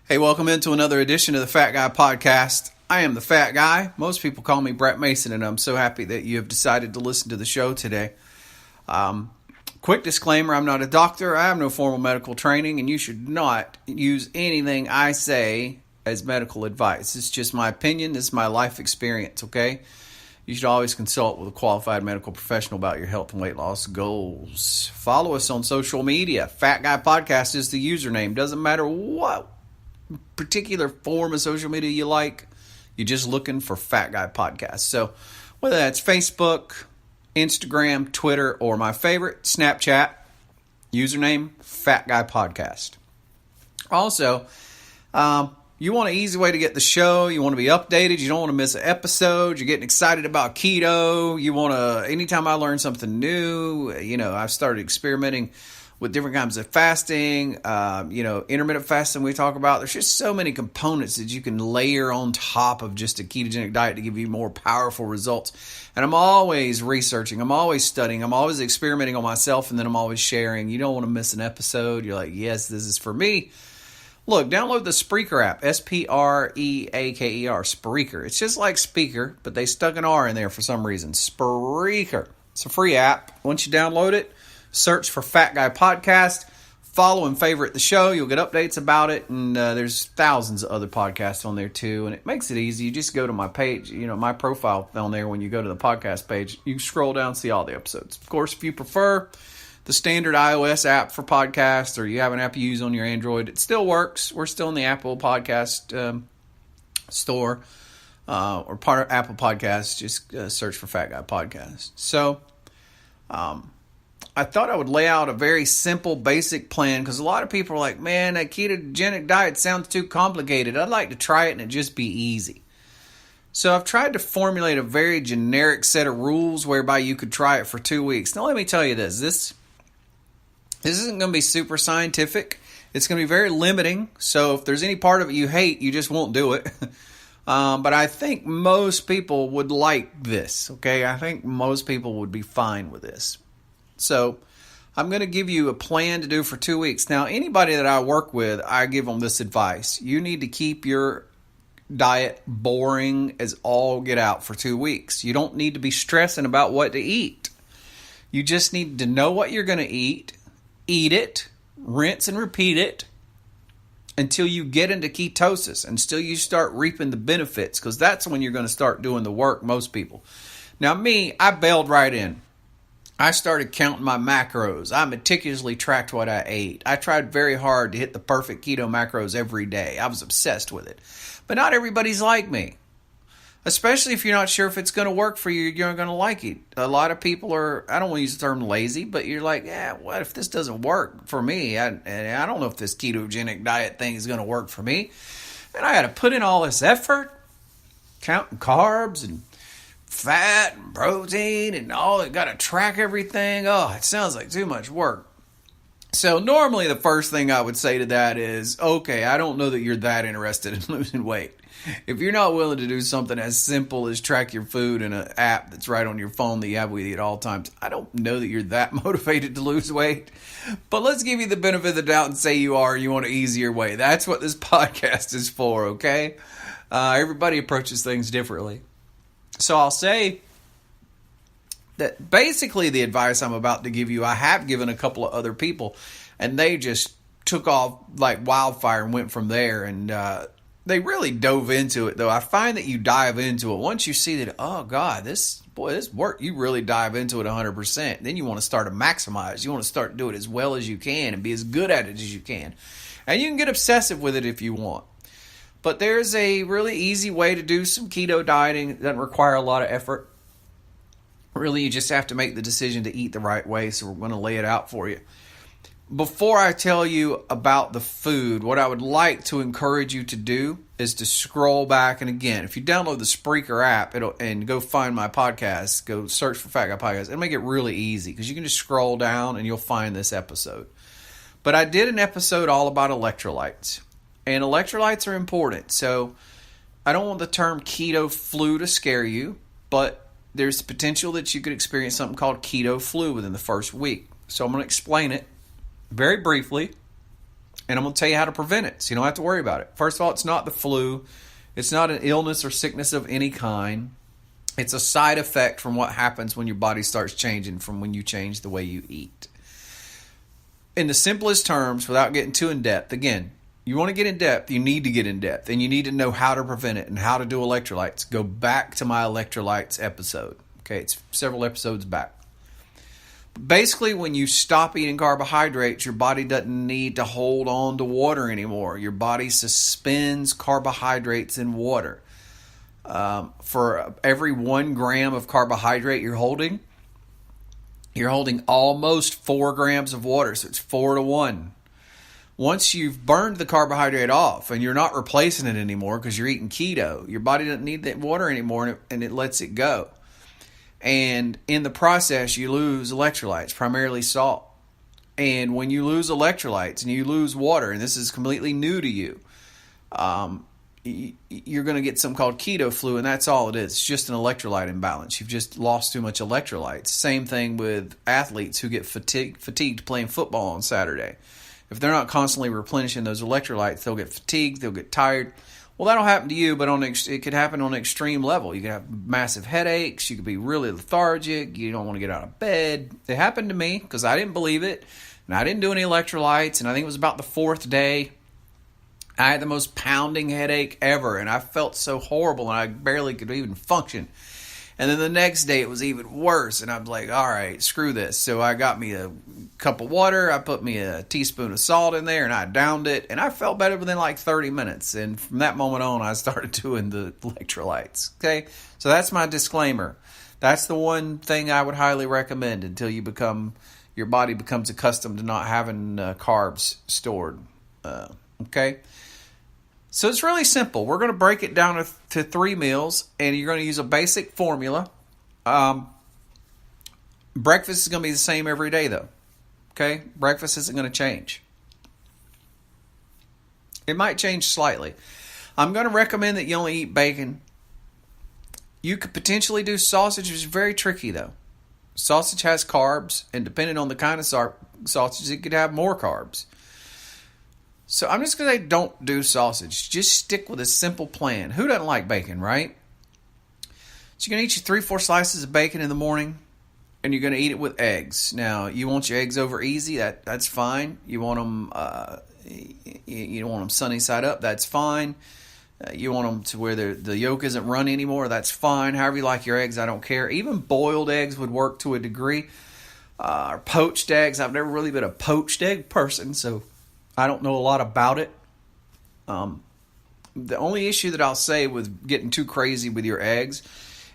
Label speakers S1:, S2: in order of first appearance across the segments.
S1: Hey, welcome into another edition of the Fat Guy Podcast. I am the Fat Guy. Most people call me Brett Mason, and I'm so happy that you have decided to listen to the show today. Quick disclaimer, I'm not a doctor. I have no formal medical training, and you should not use anything I say as medical advice. It's just my opinion. This is my life experience, okay? You should always consult with a qualified medical professional about your health and weight loss goals. Follow us on social media. Fat Guy Podcast is the username. Doesn't matter what particular form of social media you like, you're just looking for Fat Guy Podcast. So whether that's Facebook, Instagram, Twitter, or my favorite, Snapchat, username, Fat Guy Podcast. Also, you want an easy way to get the show. You want to be updated. You don't want to miss an episode. You're getting excited about keto. You want to, anytime I learn something new, I've started experimenting with different kinds of fasting, intermittent fasting we talk about. There's just so many components that you can layer on top of just a ketogenic diet to give you more powerful results. And I'm always researching. I'm always studying. I'm always experimenting on myself, and then I'm always sharing. You don't want to miss an episode. You're like, yes, this is for me. Look, download the Spreaker app, Spreaker, Spreaker. It's just like speaker, but they stuck an R in there for some reason. Spreaker. It's a free app. Once you download it, search for Fat Guy Podcast. Follow and favorite the show. You'll get updates about it. And there's thousands of other podcasts on there too. And it makes it easy. You just go to my page, my profile down there. When you go to the podcast page, you scroll down, see all the episodes. Of course, if you prefer the standard iOS app for podcasts, or you have an app you use on your Android, it still works. We're still in the Apple Podcast store or part of Apple Podcasts. Just search for Fat Guy Podcast. So, I thought I would lay out a very simple, basic plan, because a lot of people are like, man, that ketogenic diet sounds too complicated. I'd like to try it and it just be easy. So I've tried to formulate a very generic set of rules whereby you could try it for 2 weeks. Now let me tell you this isn't going to be super scientific. It's going to be very limiting. So if there's any part of it you hate, you just won't do it. But I think most people would like this, okay? I think most people would be fine with this. So I'm going to give you a plan to do for 2 weeks. Now, anybody that I work with, I give them this advice. You need to keep your diet boring as all get out for 2 weeks. You don't need to be stressing about what to eat. You just need to know what you're going to eat it, rinse and repeat it until you get into ketosis, until you start reaping the benefits, because that's when you're going to start doing the work, most people. Now, me, I bailed right in. I started counting my macros. I meticulously tracked what I ate. I tried very hard to hit the perfect keto macros every day. I was obsessed with it. But not everybody's like me. Especially if you're not sure if it's going to work for you, you're going to like it. A lot of people are, I don't want to use the term lazy, but you're like, yeah, what if this doesn't work for me? I don't know if this ketogenic diet thing is going to work for me. And I had to put in all this effort, counting carbs and fat and protein and all. It got to track everything. Oh, it sounds like too much work. So normally the first thing I would say to that is, okay, I don't know that you're that interested in losing weight. If you're not willing to do something as simple as track your food in an app that's right on your phone that you have with you at all times, I don't know that you're that motivated to lose weight. But let's give you the benefit of the doubt and say you want an easier way. That's what this podcast is for, okay? Everybody approaches things differently. So I'll say that basically the advice I'm about to give you, I have given a couple of other people, and they just took off like wildfire and went from there. And they really dove into it, though. I find that you dive into it. Once you see that, oh, God, this work, you really dive into it 100%. Then you want to start to maximize. You want to start to do it as well as you can and be as good at it as you can. And you can get obsessive with it if you want. But there's a really easy way to do some keto dieting. It doesn't require a lot of effort. Really, you just have to make the decision to eat the right way, so we're going to lay it out for you. Before I tell you about the food, what I would like to encourage you to do is to scroll back. And again, if you download the Spreaker app and go find my podcast, go search for Fat Guy Podcast, it'll make it really easy because you can just scroll down and you'll find this episode. But I did an episode all about electrolytes. And electrolytes are important. So I don't want the term keto flu to scare you, but there's the potential that you could experience something called keto flu within the first week. So I'm going to explain it very briefly. And I'm going to tell you how to prevent it so you don't have to worry about it. First of all, it's not the flu. It's not an illness or sickness of any kind. It's a side effect from what happens when your body starts changing from when you change the way you eat. In the simplest terms, without getting too in depth, again, you want to get in depth, you need to get in depth, and you need to know how to prevent it and how to do electrolytes. Go back to my electrolytes episode. Okay, it's several episodes back. Basically, when you stop eating carbohydrates, your body doesn't need to hold on to water anymore. Your body suspends carbohydrates in water. For every 1 gram of carbohydrate you're holding almost 4 grams of water. So it's 4 to 1. Once you've burned the carbohydrate off and you're not replacing it anymore because you're eating keto, your body doesn't need that water anymore, and it lets it go. And in the process, you lose electrolytes, primarily salt. And when you lose electrolytes and you lose water, and this is completely new to you, you're going to get something called keto flu, and that's all it is. It's just an electrolyte imbalance. You've just lost too much electrolytes. Same thing with athletes who get fatigued playing football on Saturday. If they're not constantly replenishing those electrolytes, they'll get fatigued, they'll get tired. Well, that'll happen to you, but it could happen on an extreme level. You could have massive headaches. You could be really lethargic. You don't want to get out of bed. It happened to me because I didn't believe it, and I didn't do any electrolytes, and I think it was about the 4th day. I had the most pounding headache ever, and I felt so horrible, and I barely could even function. And then the next day, it was even worse, and I was like, all right, screw this. So I got me a cup of water, I put me a teaspoon of salt in there, and I downed it, and I felt better within like 30 minutes. And from that moment on, I started doing the electrolytes, okay? So that's my disclaimer. That's the one thing I would highly recommend until your body becomes accustomed to not having carbs stored, okay? So it's really simple. We're going to break it down to 3 meals, and you're going to use a basic formula. Breakfast is going to be the same every day, though. Okay? Breakfast isn't going to change. It might change slightly. I'm going to recommend that you only eat bacon. You could potentially do sausage, which is very tricky, though. Sausage has carbs, and depending on the kind of sausage, it could have more carbs. So I'm just going to say don't do sausage. Just stick with a simple plan. Who doesn't like bacon, right? So you're going to eat your 3-4 slices of bacon in the morning, and you're going to eat it with eggs. Now, you want your eggs over easy, that's fine. You want them you don't want them sunny side up, that's fine. You want them to where the yolk isn't runny anymore, that's fine. However you like your eggs, I don't care. Even boiled eggs would work to a degree. Or poached eggs. I've never really been a poached egg person, so I don't know a lot about it. The only issue that I'll say with getting too crazy with your eggs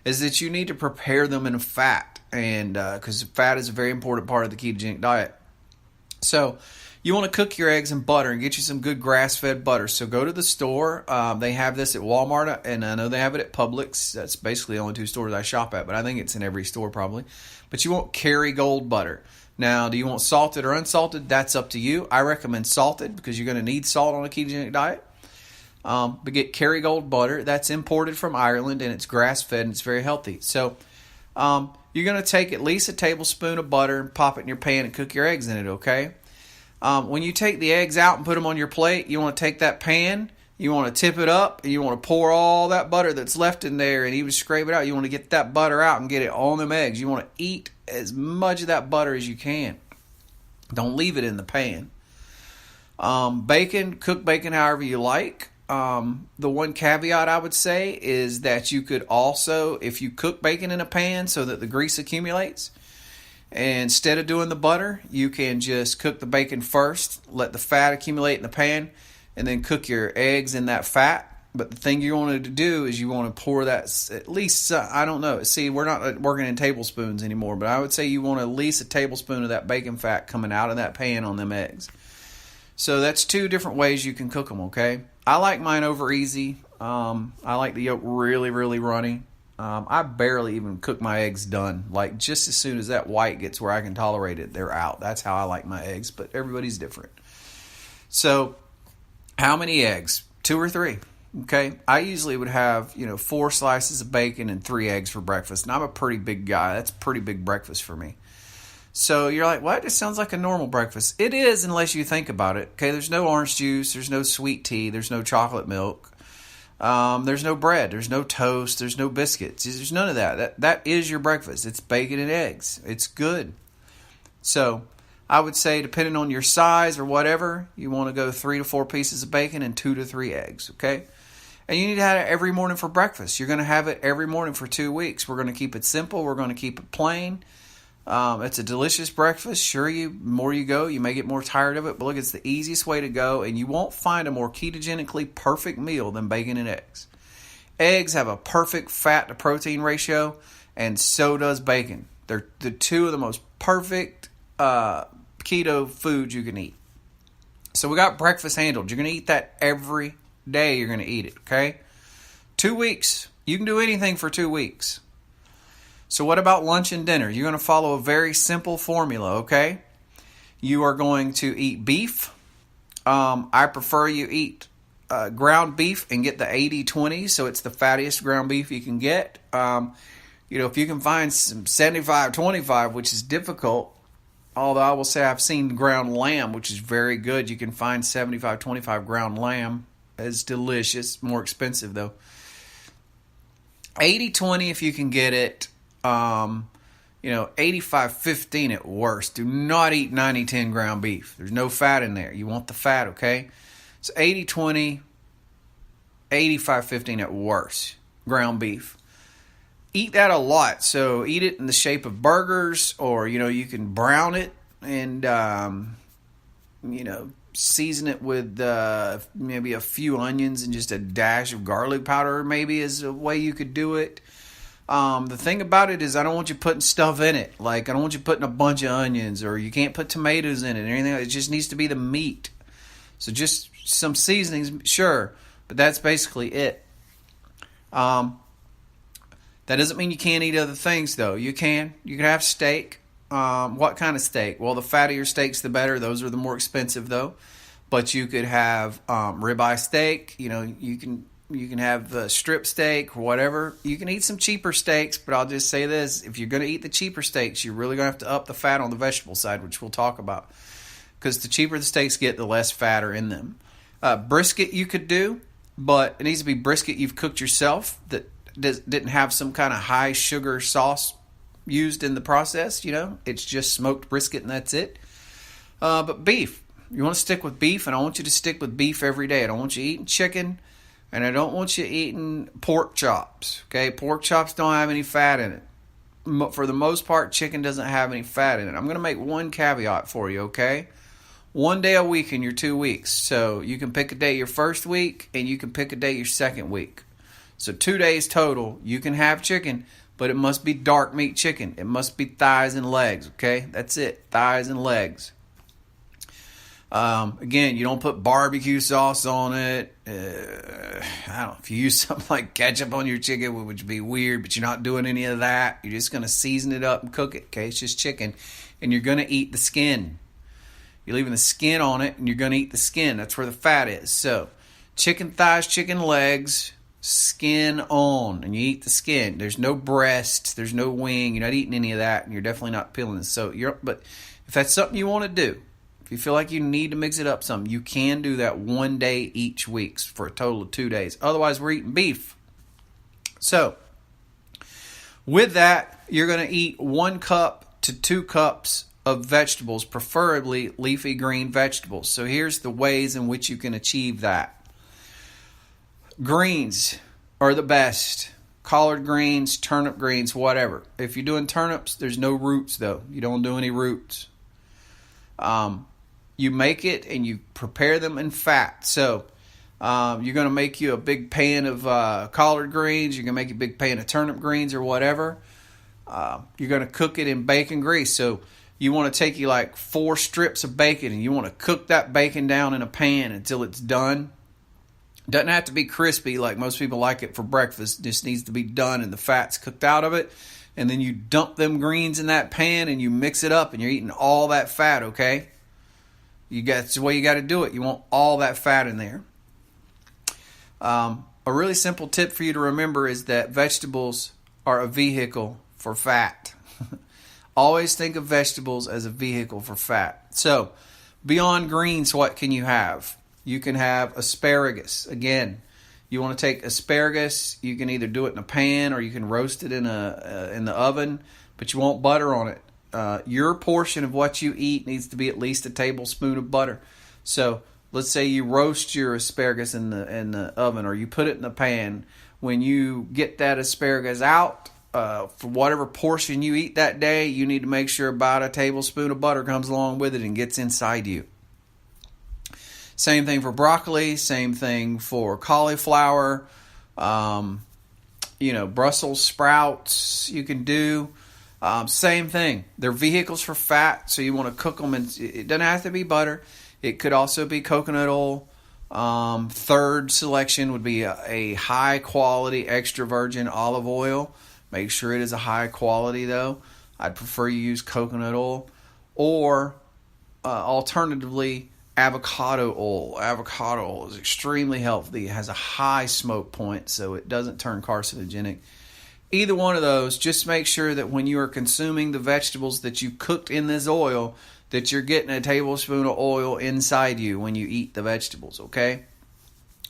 S1: is that you need to prepare them in fat, and because fat is a very important part of the ketogenic diet. So you want to cook your eggs in butter and get you some good grass-fed butter. So go to the store. They have this at Walmart, and I know they have it at Publix. That's basically the only 2 stores I shop at, but I think it's in every store probably. But you want Kerrygold butter. Now, do you want salted or unsalted? That's up to you. I recommend salted because you're going to need salt on a ketogenic diet. But get Kerrygold butter. That's imported from Ireland, and it's grass-fed, and it's very healthy. So you're going to take at least a tablespoon of butter and pop it in your pan and cook your eggs in it, okay? When you take the eggs out and put them on your plate, you want to take that pan, you want to tip it up, and you want to pour all that butter that's left in there and even scrape it out. You want to get that butter out and get it on them eggs. You want to eat as much of that butter as you can. Don't leave it in the pan. Bacon, cook bacon however you like. The one caveat I would say is that you could also, if you cook bacon in a pan so that the grease accumulates, and instead of doing the butter, you can just cook the bacon first, let the fat accumulate in the pan, and then cook your eggs in that fat. But the thing you wanted to do is you want to pour that, at least, I don't know. See, we're not working in tablespoons anymore, but I would say you want at least a tablespoon of that bacon fat coming out of that pan on them eggs. So that's 2 different ways you can cook them, okay? I like mine over easy. I like the yolk really, really runny. I barely even cook my eggs done. Like, just as soon as that white gets where I can tolerate it, they're out. That's how I like my eggs, but everybody's different. So, how many eggs? 2 or 3. Okay, I usually would have 4 slices of bacon and 3 eggs for breakfast, and I'm a pretty big guy. That's a pretty big breakfast for me. So you're like, what? It sounds like a normal breakfast. It is, unless you think about it. Okay, there's no orange juice, there's no sweet tea, there's no chocolate milk, there's no bread, there's no toast, there's no biscuits. There's none of that. That is your breakfast. It's bacon and eggs. It's good. So I would say, depending on your size or whatever, you want to go 3 to 4 pieces of bacon and 2 to 3 eggs, okay? And you need to have it every morning for breakfast. You're going to have it every morning for 2 weeks. We're going to keep it simple. We're going to keep it plain. It's a delicious breakfast. Sure, more you go, you may get more tired of it, but look, it's the easiest way to go, and you won't find a more ketogenically perfect meal than bacon and eggs. Eggs have a perfect fat to protein ratio, and so does bacon. They're the two of the most perfect keto foods you can eat. So we got breakfast handled. You're going to eat that every day. You're going to eat it, okay? 2 weeks. You can do anything for 2 weeks. So what about lunch and dinner? You're going to follow a very simple formula, okay? You are going to eat beef. I prefer you eat ground beef and get the 80-20, so it's the fattiest ground beef you can get. If you can find some 75-25, which is difficult, although I will say I've seen ground lamb, which is very good. You can find 75-25 ground lamb. It's delicious. More expensive, though. 80-20 if you can get it. 85-15 at worst. Do not eat 90-10 ground beef. There's no fat in there. You want the fat, okay? So 80-20, 85-15 at worst. Ground beef. Eat that a lot. So eat it in the shape of burgers, or, you can brown it and, season it with maybe a few onions and just a dash of garlic powder, maybe, is a way you could do it. The thing about it is I don't want you putting stuff in it. Like, I don't want you putting a bunch of onions, or you can't put tomatoes in it or anything. It just needs to be the meat. So just some seasonings, sure, but that's basically it. That doesn't mean you can't eat other things, though. You can. You can have steak. What kind of steak? Well, the fattier steaks, the better. Those are the more expensive, though. But you could have ribeye steak. You can have strip steak or whatever. You can eat some cheaper steaks, but I'll just say this. If you're going to eat the cheaper steaks, you're really going to have to up the fat on the vegetable side, which we'll talk about. Because the cheaper the steaks get, the less fat are in them. Brisket you could do, but it needs to be brisket you've cooked yourself that didn't have some kind of high sugar sauce used in the process. It's just smoked brisket and that's it. But beef, you want to stick with beef, and I want you to stick with beef every day. I don't want you eating chicken, and I don't want you eating pork chops. Okay, pork chops don't have any fat in it. For the most part, chicken doesn't have any fat in it. I'm going to make one caveat for you, okay? 1 day a week in your 2 weeks. So you can pick a day your first week, and you can pick a day your second week. So 2 days total, you can have chicken, but it must be dark meat chicken. It must be thighs and legs, okay? That's it, thighs and legs. Again, you don't put barbecue sauce on it. I don't know, if you use something like ketchup on your chicken, which would be weird, but you're not doing any of that. You're just going to season it up and cook it, okay? It's just chicken, and you're going to eat the skin. You're leaving the skin on it, and you're going to eat the skin. That's where the fat is. So chicken thighs, chicken legs, skin on, and you eat the skin. There's no breast, there's no wing. You're not eating any of that, and you're definitely not peeling it. But if that's something you want to do, if you feel like you need to mix it up some, you can do that 1 day each week for a total of 2 days. Otherwise, we're eating beef. So with that, you're going to eat 1 cup to 2 cups of vegetables, preferably leafy green vegetables. So here's the ways in which you can achieve that. Greens are the best. Collard greens, turnip greens, whatever. If you're doing turnips, there's no roots, though. You don't do any roots. You make it and you prepare them in fat. So you're going to make you a big pan of collard greens. You're going to make a big pan of turnip greens or whatever. You're going to cook it in bacon grease. So you want to take you like 4 strips of bacon, and you want to cook that bacon down in a pan until it's done. Doesn't have to be crispy like most people like it for breakfast. It just needs to be done and the fat's cooked out of it. And then you dump them greens in that pan and you mix it up, and you're eating all that fat, okay? That's the way you got to do it. You want all that fat in there. A really simple tip for you to remember is that vegetables are a vehicle for fat. Always think of vegetables as a vehicle for fat. So, beyond greens, what can you have? You can have asparagus. Again, you want to take asparagus, you can either do it in a pan or you can roast it in the oven, but you want butter on it. Your portion of what you eat needs to be at least a tablespoon of butter. So, let's say you roast your asparagus in the oven or you put it in the pan. When you get that asparagus out, for whatever portion you eat that day, you need to make sure about a tablespoon of butter comes along with it and gets inside you. Same thing for broccoli, same thing for cauliflower, Brussels sprouts you can do. Same thing. They're vehicles for fat, so you want to cook them, and it doesn't have to be butter. It could also be coconut oil. Third selection would be a high quality extra virgin olive oil. Make sure it is a high quality though. I'd prefer you use coconut oil, or alternatively avocado oil. Avocado oil is extremely healthy. It has a high smoke point, so it doesn't turn carcinogenic. Either one of those, just make sure that when you are consuming the vegetables that you cooked in this oil, that you're getting a tablespoon of oil inside you when you eat the vegetables, okay?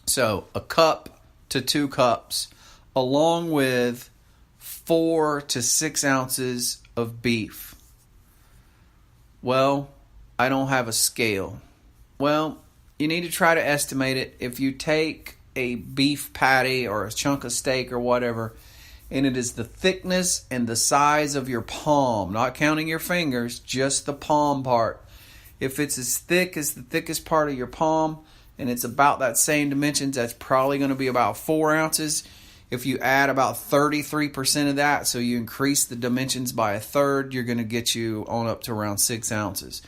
S1: So, a cup to 2 cups, along with 4 to 6 ounces of beef. Well, I don't have a scale. Well, you need to try to estimate it. If you take a beef patty or a chunk of steak or whatever, and it is the thickness and the size of your palm, not counting your fingers, just the palm part. If it's as thick as the thickest part of your palm, and it's about that same dimensions, that's probably going to be about 4 ounces. If you add about 33% of that, so you increase the dimensions by a third, you're going to get you on up to around 6 ounces.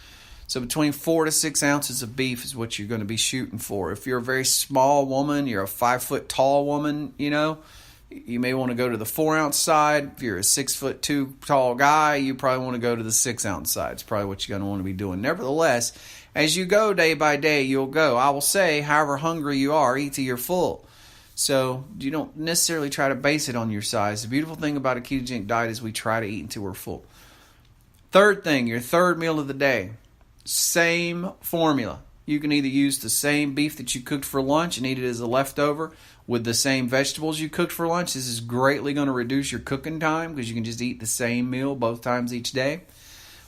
S1: So between 4 to 6 ounces of beef is what you're going to be shooting for. If you're a very small woman, you're a 5 foot tall woman, you may want to go to the 4 ounce side. If you're a 6'2" tall guy, you probably want to go to the 6 ounce side. It's probably what you're going to want to be doing. Nevertheless, as you go day by day, you'll go. I will say, however hungry you are, eat till you're full. So you don't necessarily try to base it on your size. The beautiful thing about a ketogenic diet is we try to eat until we're full. Third thing, your third meal of the day. Same formula. You can either use the same beef that you cooked for lunch and eat it as a leftover with the same vegetables you cooked for lunch. This is greatly going to reduce your cooking time because you can just eat the same meal both times each day.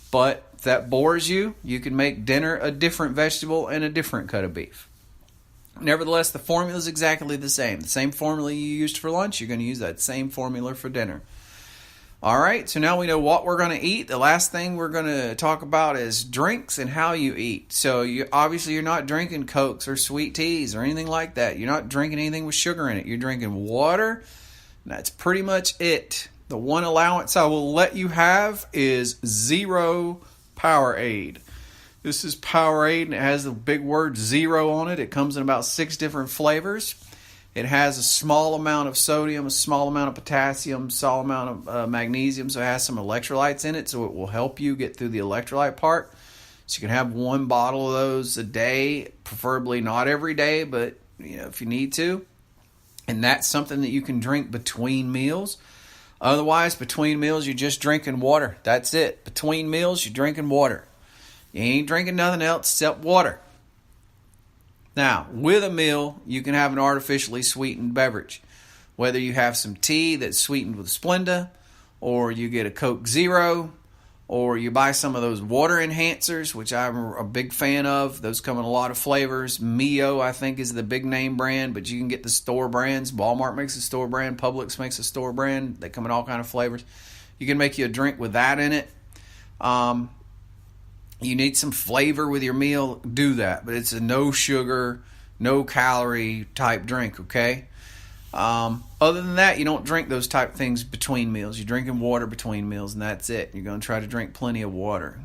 S1: But if that bores you, you can make dinner a different vegetable and a different cut of beef. Nevertheless, the formula is exactly the same. The same formula you used for lunch, you're going to use that same formula for dinner. All right, so now we know what we're going to eat. The last thing we're going to talk about is drinks and how you eat. So obviously you're not drinking Cokes or sweet teas or anything like that. You're not drinking anything with sugar in it. You're drinking water, and that's pretty much it. The one allowance I will let you have is 0 Powerade. This is Powerade, and it has the big word 0 on it. It comes in about 6 different flavors. It has a small amount of sodium, a small amount of potassium, a small amount of magnesium, so it has some electrolytes in it, so it will help you get through the electrolyte part. So you can have 1 bottle of those a day, preferably not every day, but if you need to. And that's something that you can drink between meals. Otherwise, between meals, you're just drinking water. That's it. Between meals, you're drinking water. You ain't drinking nothing else except water. Now, with a meal, you can have an artificially sweetened beverage. Whether you have some tea that's sweetened with Splenda, or you get a Coke Zero, or you buy some of those water enhancers, which I'm a big fan of. Those come in a lot of flavors. Mio, I think, is the big name brand, but you can get the store brands. Walmart makes a store brand. Publix makes a store brand. They come in all kind of flavors. You can make you a drink with that in it. You need some flavor with your meal, do that. But it's a no sugar, no calorie type drink, okay? Other than that, you don't drink those type of things between meals. You're drinking water between meals, and that's it. You're going to try to drink plenty of water.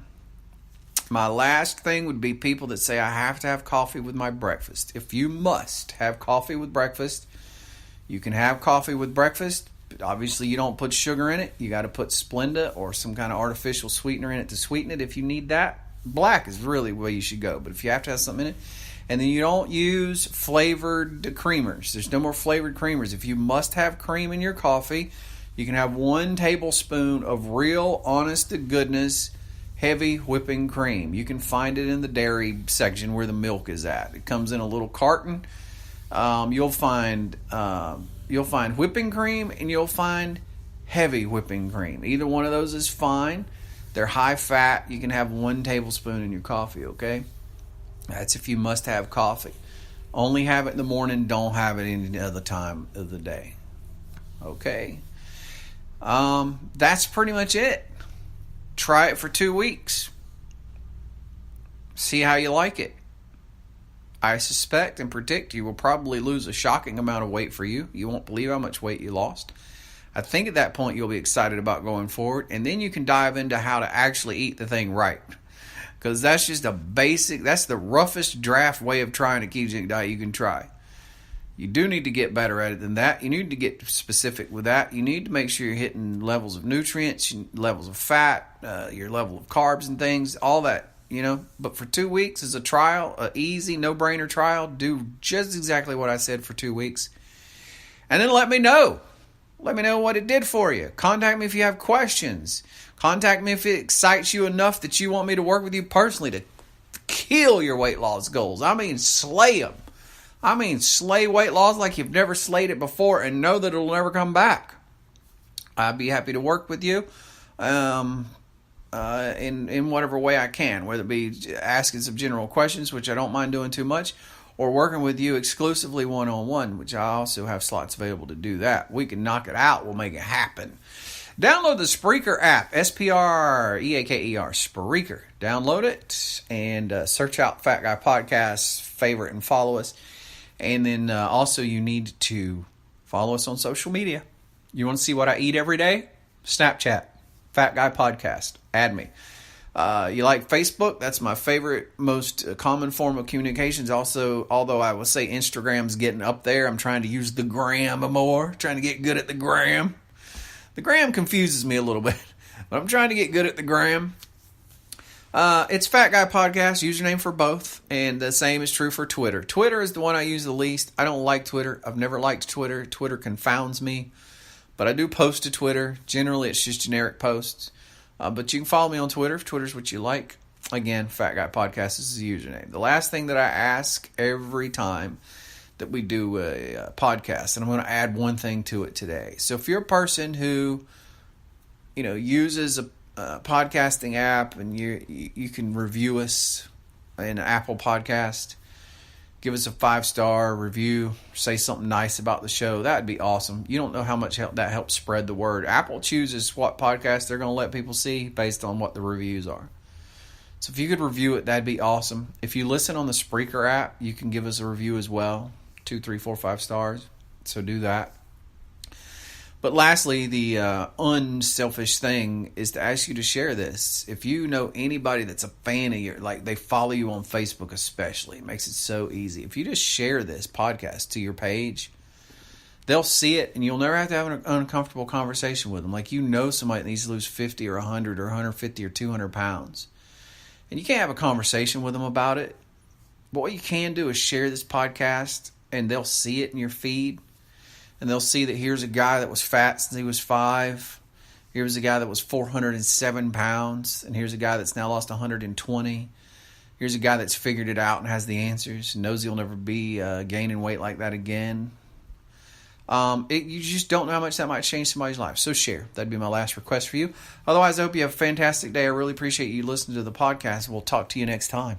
S1: My last thing would be people that say, I have to have coffee with my breakfast. If you must have coffee with breakfast, you can have coffee with breakfast. But obviously, you don't put sugar in it. You got to put Splenda or some kind of artificial sweetener in it to sweeten it if you need that. Black is really where you should go. But if you have to have something in it, and then you don't use flavored creamers. There's no more flavored creamers. If you must have cream in your coffee, You can have 1 tablespoon of real, honest to goodness, heavy whipping cream. You can find it in the dairy section where the milk is at. It comes in a little carton. You'll find whipping cream and you'll find heavy whipping cream. Either one of those is fine. They're high fat. You can have 1 tablespoon in your coffee, okay? That's if you must have coffee. Only have it in the morning. Don't have it any other time of the day. Okay. That's pretty much it. Try it for 2 weeks. See how you like it. I suspect and predict you will probably lose a shocking amount of weight for you. You won't believe how much weight you lost. I think at that point you'll be excited about going forward, and then you can dive into how to actually eat the thing right. Because that's just that's the roughest draft way of trying a ketogenic diet you can try. You do need to get better at it than that. You need to get specific with that. You need to make sure you're hitting levels of nutrients, levels of fat, your level of carbs and things, all that, But for 2 weeks as a trial, an easy, no-brainer trial, do just exactly what I said for 2 weeks. And then let me know. Let me know what it did for you. Contact me if you have questions. Contact me if it excites you enough that you want me to work with you personally to kill your weight loss goals. I mean, slay them. I mean, slay weight loss like you've never slayed it before and know that it'll never come back. I'd be happy to work with you in whatever way I can, whether it be asking some general questions, which I don't mind doing too much, or working with you exclusively one-on-one, which I also have slots available to do that. We can knock it out. We'll make it happen. Download the Spreaker app, Spreaker, Spreaker. Download it and search out Fat Guy Podcast, favorite and follow us. And then also you need to follow us on social media. You want to see what I eat every day? Snapchat, Fat Guy Podcast. Add me. You like Facebook? That's my favorite, most common form of communications. Also, although I will say Instagram's getting up there, I'm trying to use the gram more, trying to get good at the gram. The gram confuses me a little bit, but I'm trying to get good at the gram. It's Fat Guy Podcast, username for both, and the same is true for Twitter. Twitter is the one I use the least. I don't like Twitter. I've never liked Twitter. Twitter confounds me, but I do post to Twitter. Generally, it's just generic posts. But you can follow me on Twitter if Twitter's what you like. Again, Fat Guy Podcast is the username. The last thing that I ask every time that we do a podcast, and I'm going to add one thing to it today. So if you're a person who, uses a podcasting app and you can review us in Apple Podcast, give us a 5-star review, say something nice about the show, that'd be awesome. You don't know how much that helps spread the word. Apple chooses what podcast they're going to let people see based on what the reviews are. So if you could review it, that'd be awesome. If you listen on the Spreaker app, you can give us a review as well. 2, 3, 4, 5 stars. So do that. But lastly, the unselfish thing is to ask you to share this. If you know anybody that's a fan of your, like they follow you on Facebook especially, it makes it so easy. If you just share this podcast to your page, they'll see it and you'll never have to have an uncomfortable conversation with them. Like somebody that needs to lose 50 or 100 or 150 or 200 pounds. And you can't have a conversation with them about it. But what you can do is share this podcast and they'll see it in your feed. And they'll see that here's a guy that was fat since he was 5. Here's a guy that was 407 pounds. And here's a guy that's now lost 120. Here's a guy that's figured it out and has the answers. And knows he'll never be gaining weight like that again. You just don't know how much that might change somebody's life. So share. That'd be my last request for you. Otherwise, I hope you have a fantastic day. I really appreciate you listening to the podcast. We'll talk to you next time.